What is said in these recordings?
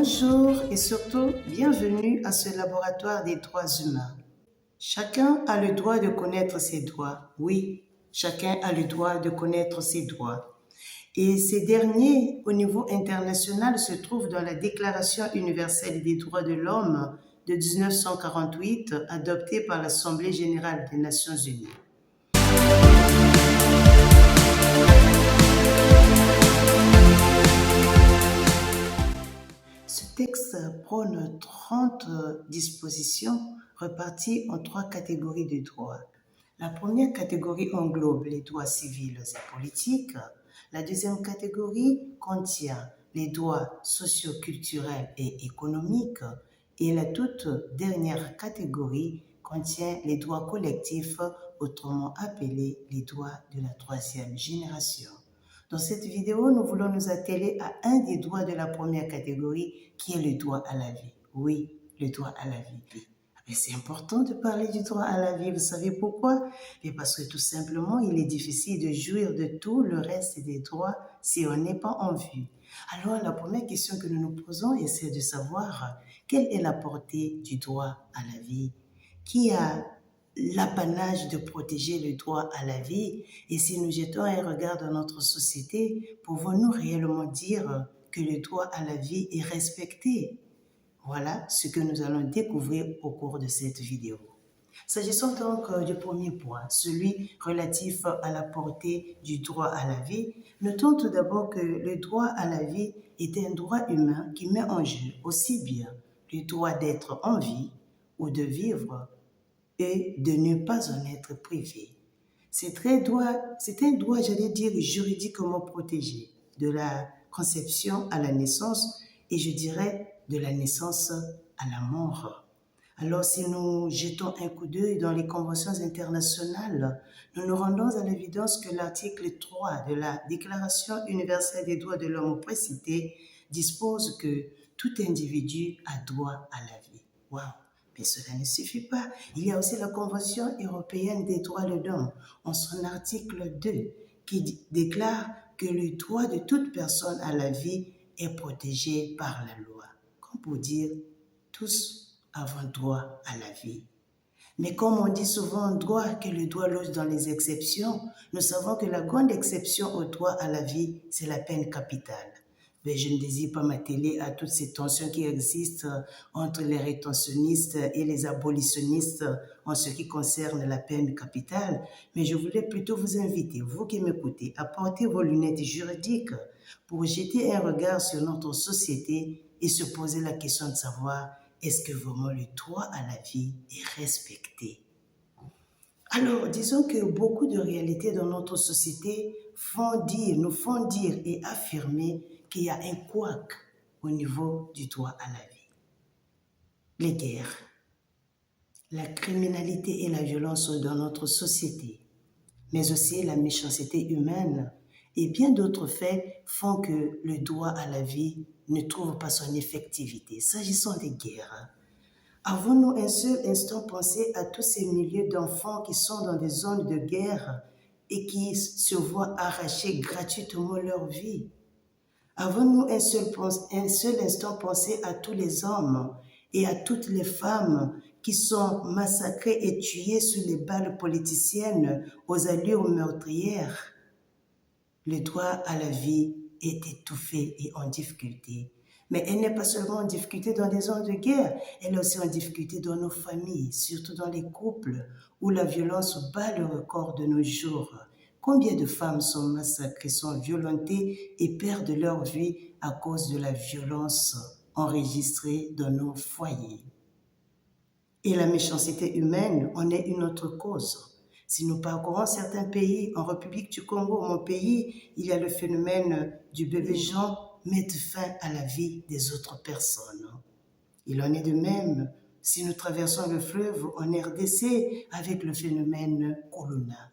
Bonjour et surtout bienvenue à ce laboratoire des droits humains. Chacun a le droit de connaître ses droits. Oui, chacun a le droit de connaître ses droits. Et ces derniers, au niveau international, se trouvent dans la Déclaration universelle des droits de l'homme de 1948, adoptée par l'Assemblée générale des Nations unies. Ce texte prône 30 dispositions réparties en 3 catégories de droits. La première catégorie englobe les droits civils et politiques. La deuxième catégorie contient les droits socio-culturels et économiques. Et la toute dernière catégorie contient les droits collectifs, autrement appelés les droits de la troisième génération. Dans cette vidéo, nous voulons nous atteler à un des droits de la première catégorie, qui est le droit à la vie. Oui, le droit à la vie. Mais c'est important de parler du droit à la vie. Vous savez pourquoi? Parce que tout simplement, il est difficile de jouir de tout le reste des droits si on n'est pas en vue. Alors, la première question que nous nous posons est celle de savoir quelle est la portée du droit à la vie. Qui a l'apanage de protéger le droit à la vie? Et si nous jetons un regard dans notre société, pouvons-nous réellement dire que le droit à la vie est respecté? Voilà ce que nous allons découvrir au cours de cette vidéo. S'agissant donc du premier point, celui relatif à la portée du droit à la vie, notons tout d'abord que le droit à la vie est un droit humain qui met en jeu aussi bien le droit d'être en vie ou de vivre et de ne pas en être privé. C'est un droit, j'allais dire, juridiquement protégé, de la conception à la naissance et je dirais de la naissance à la mort. Alors si nous jetons un coup d'œil dans les conventions internationales, nous nous rendons à l'évidence que l'article 3 de la Déclaration universelle des droits de l'homme précitée dispose que tout individu a droit à la vie. Waouh! Mais cela ne suffit pas. Il y a aussi la Convention européenne des droits de l'homme, en son article 2, qui déclare que le droit de toute personne à la vie est protégé par la loi. Comme pour dire, tous avons droit à la vie. Mais comme on dit souvent en droit que le droit loge dans les exceptions, nous savons que la grande exception au droit à la vie, c'est la peine capitale. Mais je ne désire pas m'atteler à toutes ces tensions qui existent entre les rétentionnistes et les abolitionnistes en ce qui concerne la peine capitale, mais je voulais plutôt vous inviter, vous qui m'écoutez, à porter vos lunettes juridiques pour jeter un regard sur notre société et se poser la question de savoir est-ce que vraiment le droit à la vie est respecté? Alors, disons que beaucoup de réalités dans notre société nous font dire et affirmer qu'il y a un couac au niveau du droit à la vie. Les guerres, la criminalité et la violence dans notre société, mais aussi la méchanceté humaine et bien d'autres faits font que le droit à la vie ne trouve pas son effectivité. S'agissant des guerres, avons-nous un seul instant pensé à tous ces milliers d'enfants qui sont dans des zones de guerre et qui se voient arracher gratuitement leur vie? Avons-nous un seul instant pensé à tous les hommes et à toutes les femmes qui sont massacrés et tués sous les balles politiciennes aux allures meurtrières? Le droit à la vie est étouffé et en difficulté. Mais elle n'est pas seulement en difficulté dans les zones de guerre, elle est aussi en difficulté dans nos familles, surtout dans les couples où la violence bat le record de nos jours. Combien de femmes sont massacrées, sont violentées et perdent leur vie à cause de la violence enregistrée dans nos foyers? Et la méchanceté humaine en est une autre cause. Si nous parcourons certains pays, en République du Congo, mon pays, il y a le phénomène du bébé Jean mettre fin à la vie des autres personnes. Il en est de même si nous traversons le fleuve en RDC avec le phénomène Corona.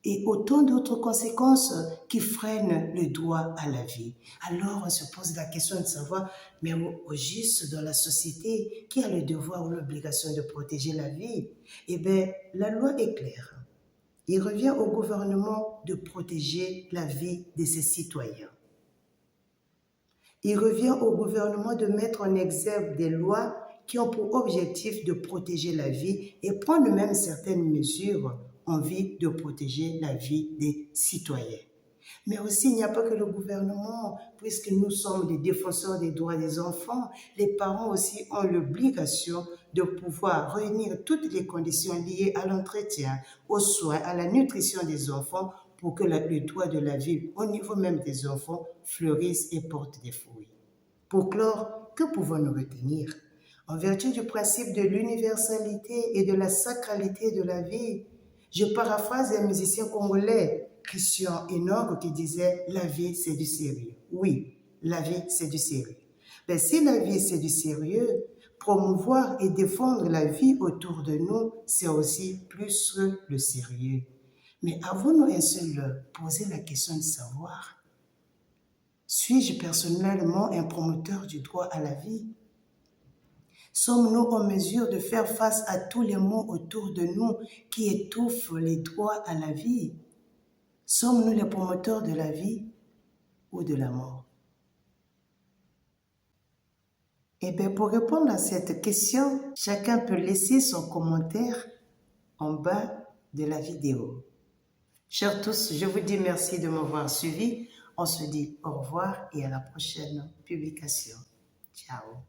Et autant d'autres conséquences qui freinent le droit à la vie. Alors on se pose la question de savoir, mais au juste dans la société, qui a le devoir ou l'obligation de protéger la vie? Eh bien, la loi est claire. Il revient au gouvernement de protéger la vie de ses citoyens. Il revient au gouvernement de mettre en exergue des lois qui ont pour objectif de protéger la vie et prendre même certaines mesures en vue de protéger la vie des citoyens. Mais aussi, il n'y a pas que le gouvernement, puisque nous sommes les défenseurs des droits des enfants, les parents aussi ont l'obligation de pouvoir réunir toutes les conditions liées à l'entretien, aux soins, à la nutrition des enfants pour que le droit de la vie au niveau même des enfants fleurisse et porte des fruits. Pour clore, que pouvons-nous retenir? En vertu du principe de l'universalité et de la sacralité de la vie, je paraphrase un musicien congolais, Christian Enoch, qui disait « La vie, c'est du sérieux ». Oui, la vie, c'est du sérieux. Mais si la vie, c'est du sérieux, promouvoir et défendre la vie autour de nous, c'est aussi plus que le sérieux. Mais avons-nous un seul posé la question de savoir, suis-je personnellement un promoteur du droit à la vie? Sommes-nous en mesure de faire face à tous les maux autour de nous qui étouffent les droits à la vie? Sommes-nous les promoteurs de la vie ou de la mort? Eh bien, pour répondre à cette question, chacun peut laisser son commentaire en bas de la vidéo. Chers tous, je vous dis merci de m'avoir suivi. On se dit au revoir et à la prochaine publication. Ciao.